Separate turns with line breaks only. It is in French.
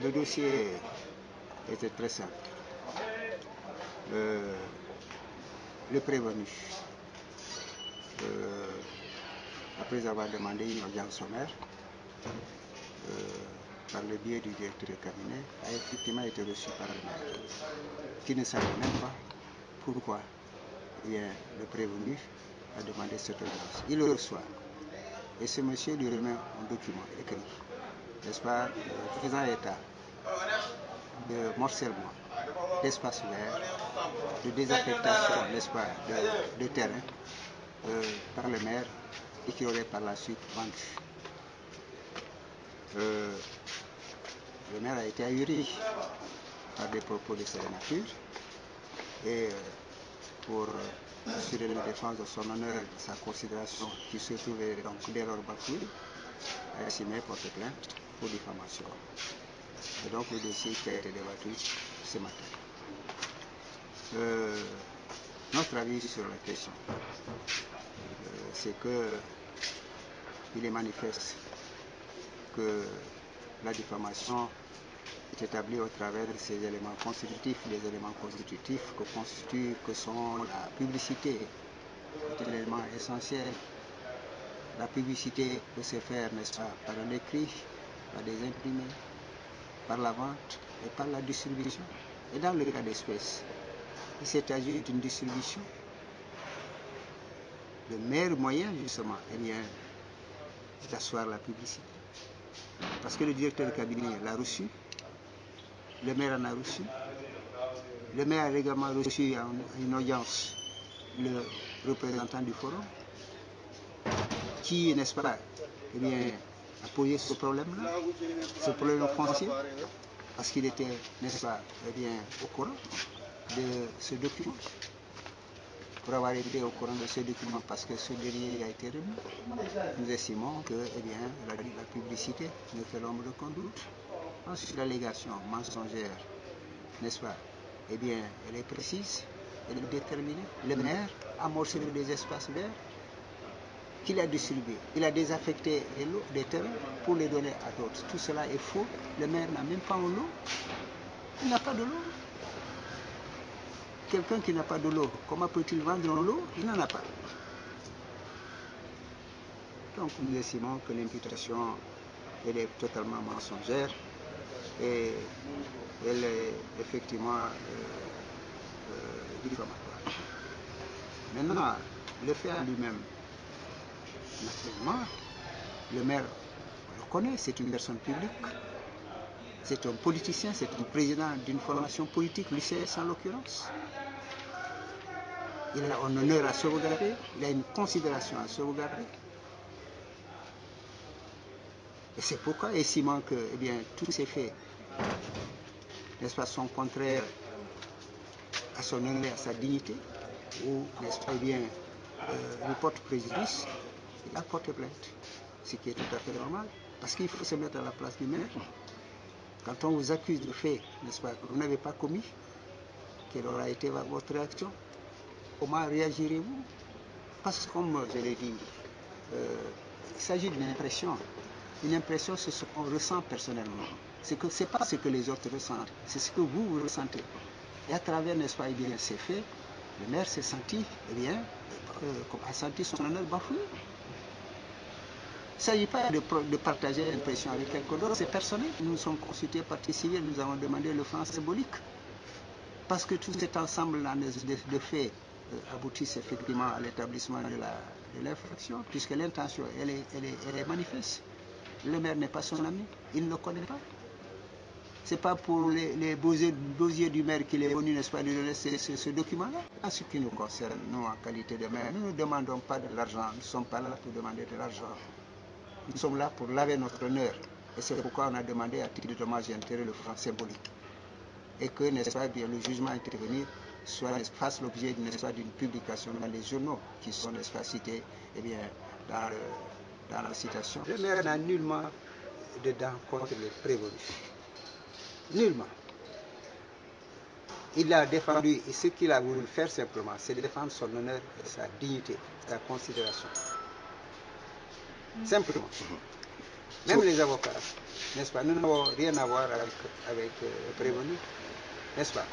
Le dossier était très simple. Le prévenu, après avoir demandé une audience sommaire, par le biais du directeur de cabinet, a effectivement été reçu par le maire, qui ne savait même pas pourquoi le prévenu a demandé cette audience. Il le reçoit. Et ce monsieur lui remet un document écrit, n'est-ce pas, faisant état de morcellement, d'espace vert, de désaffectation, n'est-ce pas, de terrain par le maire et qui aurait par la suite vendu. Le maire a été ahuri par des propos de cette nature et pour assurer la défense de son honneur et de sa considération qui se trouvait donc dès lors bafouée, a estimé porter plainte pour diffamation. Et donc le dossier qui a été débattu ce matin. Notre avis sur la question, c'est qu'il est manifeste que la diffamation est établie au travers de ces éléments constitutifs, les éléments constitutifs que sont la publicité, c'est un élément essentiel. La publicité peut se faire, n'est-ce pas, par un écrit, par des imprimés, par la vente et par la distribution. Et dans le cas d'espèce, il s'agit d'une distribution. Le meilleur moyen, justement, c'est d'asseoir la publicité. Parce que le directeur de cabinet l'a reçu, le maire en a reçu, le maire a également reçu à une audience le représentant du forum, qui, n'est-ce pas, a posé ce problème-là, ce problème foncier, parce qu'il était, n'est-ce pas, au courant de ce document. Pour avoir été au courant de ce document, parce que ce dernier a été remis, nous estimons que la publicité ne fait l'ombre de doute. Ensuite, l'allégation mensongère, n'est-ce pas, elle est précise, elle est déterminée. Le maire a morcelé des espaces verts qu'il a distribués. Il a désaffecté des terrains pour les donner à d'autres. Tout cela est faux. Le maire n'a même pas un lot. Il n'a pas de lot. Quelqu'un qui n'a pas de lot, comment peut-il vendre un lot? Il n'en a pas. Donc nous estimons que l'imputation est totalement mensongère et elle est effectivement diffamatoire. Maintenant, le fait en lui-même, naturellement, le maire, on le connaît, c'est une personne publique, c'est un politicien, c'est un président d'une formation politique, l'UCS en l'occurrence. Il a un honneur à sauvegarder, il a une considération à sauvegarder. Et c'est pourquoi, estimant que tous ces faits, n'est-ce pas, sont contraires à son honneur, à sa dignité, ou, n'est-ce pas, lui porte préjudice, il a porté plainte. Ce qui est tout à fait normal, parce qu'il faut se mettre à la place du maire. Quand on vous accuse de faits, n'est-ce pas, que vous n'avez pas commis, quelle aura été votre réaction? Comment réagirez-vous? Parce que, comme je l'ai dit, il s'agit d'une impression. Une impression, c'est ce qu'on ressent personnellement. Ce n'est pas ce que les autres ressentent, c'est ce que vous ressentez. Et à travers, n'est-ce pas, ces faits, le maire s'est senti, a senti son honneur bafoué. Il ne s'agit pas de partager l'impression avec quelqu'un d'autre, c'est personnel. Nous sommes constitués partie civile, nous avons demandé le franc symbolique. Parce que tout cet ensemble de faits aboutissent effectivement à l'établissement de l'infraction, puisque l'intention, elle est manifeste. Le maire n'est pas son ami, il ne le connaît pas. Ce n'est pas pour les beaux yeux du maire qu'il est venu, n'est-ce pas, lui donner ce document-là. En ce qui nous concerne, nous, en qualité de maire, nous ne demandons pas de l'argent, nous ne sommes pas là pour demander de l'argent. Nous sommes là pour laver notre honneur. Et c'est pourquoi on a demandé à titre de dommage et intérêt le franc symbolique. Et que, n'est-ce pas, le jugement à intervenir fasse l'objet, n'est-ce pas, d'une publication dans les journaux qui sont, n'est-ce pas, cités dans la citation. Le maire n'a nullement de dents contre le prévenu. Nullement. Il a défendu, et ce qu'il a voulu faire simplement, c'est de défendre son honneur et sa dignité, sa considération. Simplement. Même les avocats, n'est-ce pas? Nous n'avons rien à voir avec prévenu, n'est-ce pas?